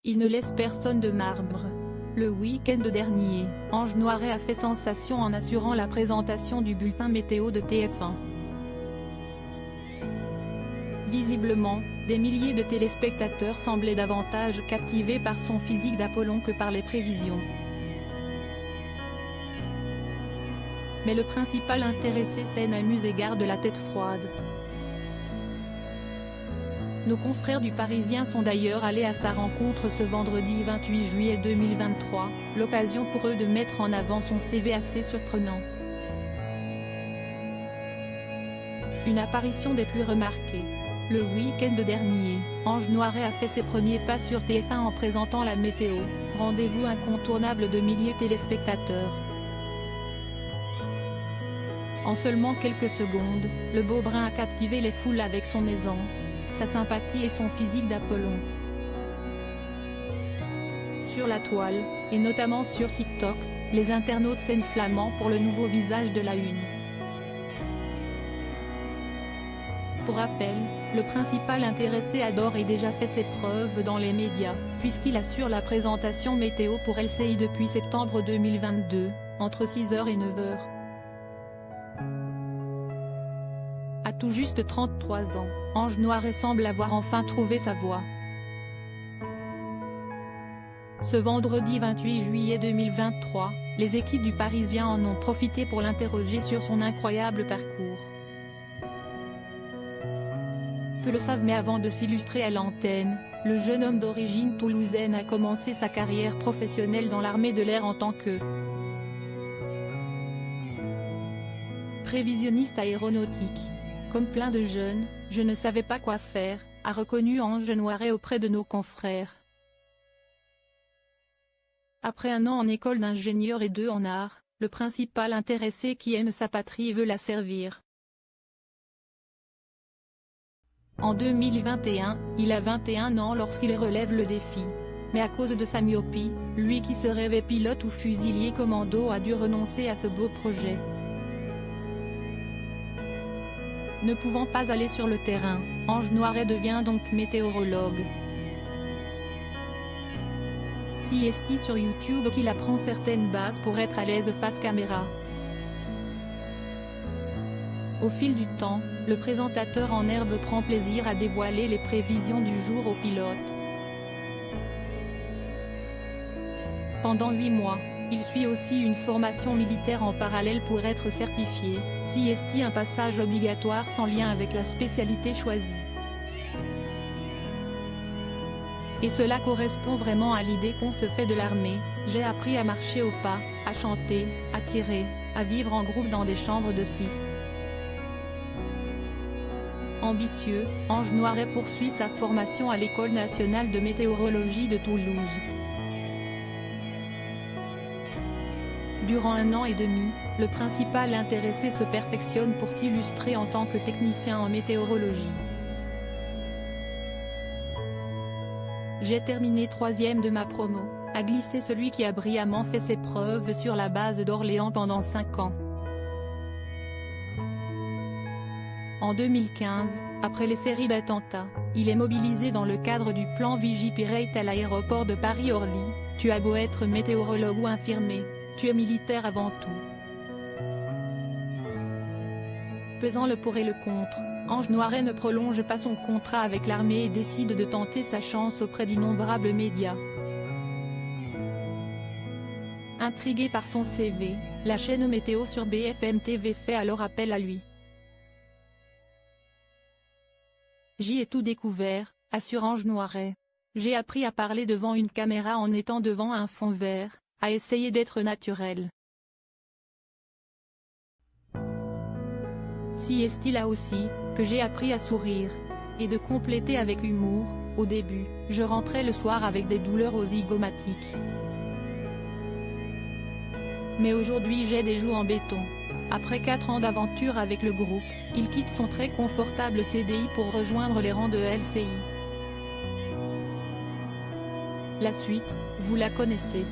Il ne laisse personne de marbre. Le week-end dernier, Ange Noiret a fait sensation en assurant la présentation du bulletin météo de TF1. Visiblement, des milliers de téléspectateurs semblaient davantage captivés par son physique d'Apollon que par les prévisions. Mais le principal intéressé s'en amuse et garde la tête froide. Nos confrères du Parisien sont d'ailleurs allés à sa rencontre ce vendredi 28 juillet 2023, l'occasion pour eux de mettre en avant son CV assez surprenant. Une apparition des plus remarquées. Le week-end dernier, Ange Noiret a fait ses premiers pas sur TF1 en présentant la météo, rendez-vous incontournable de milliers de téléspectateurs. En seulement quelques secondes, le beau brun a captivé les foules avec son aisance, sa sympathie et son physique d'Apollon. Sur la toile, et notamment sur TikTok, les internautes s'enflamment pour le nouveau visage de la une. Pour rappel, le principal intéressé a d'ores et déjà fait ses preuves dans les médias, puisqu'il assure la présentation météo pour LCI depuis septembre 2022, entre 6h et 9h. À tout juste 33 ans, Ange Noiret semble avoir enfin trouvé sa voie. Ce vendredi 28 juillet 2023, les équipes du Parisien en ont profité pour l'interroger sur son incroyable parcours. Peu le savent, mais avant de s'illustrer à l'antenne, le jeune homme d'origine toulousaine a commencé sa carrière professionnelle dans l'armée de l'air en tant que prévisionniste aéronautique. Comme plein de jeunes, je ne savais pas quoi faire, a reconnu Ange Noiret auprès de nos confrères. Après un an en école d'ingénieur et 2 en art, le principal intéressé qui aime sa patrie veut la servir. En 2021, il a 21 ans lorsqu'il relève le défi. Mais à cause de sa myopie, lui qui se rêvait pilote ou fusilier commando a dû renoncer à ce beau projet. Ne pouvant pas aller sur le terrain, Ange Noiret devient donc météorologue. C'est sur YouTube qu'il apprend certaines bases pour être à l'aise face caméra. Au fil du temps, le présentateur en herbe prend plaisir à dévoiler les prévisions du jour aux pilotes. Pendant 8 mois, il suit aussi une formation militaire en parallèle pour être certifié, c'est un passage obligatoire sans lien avec la spécialité choisie. Et cela correspond vraiment à l'idée qu'on se fait de l'armée. J'ai appris à marcher au pas, à chanter, à tirer, à vivre en groupe dans des chambres de 6. Ambitieux, Ange Noiret poursuit sa formation à l'École nationale de météorologie de Toulouse. Durant 1 an et demi, le principal intéressé se perfectionne pour s'illustrer en tant que technicien en météorologie. J'ai terminé 3e de ma promo, a glissé celui qui a brillamment fait ses preuves sur la base d'Orléans pendant 5 ans. En 2015, après les séries d'attentats, il est mobilisé dans le cadre du plan Vigipirate à l'aéroport de Paris-Orly. Tu as beau être météorologue ou infirmier, tu es militaire avant tout. Pesant le pour et le contre, Ange Noiret ne prolonge pas son contrat avec l'armée et décide de tenter sa chance auprès d'innombrables médias. Intriguée par son CV, la chaîne météo sur BFM TV fait alors appel à lui. J'y ai tout découvert, assure Ange Noiret. J'ai appris à parler devant une caméra en étant devant un fond vert, à essayer d'être naturel. C'est là aussi, que j'ai appris à sourire. Et de compléter avec humour. Au début, je rentrais le soir avec des douleurs aux zygomatiques. Mais aujourd'hui j'ai des joues en béton. Après 4 ans d'aventure avec le groupe, il quitte son très confortable CDI pour rejoindre les rangs de LCI. La suite, vous la connaissez.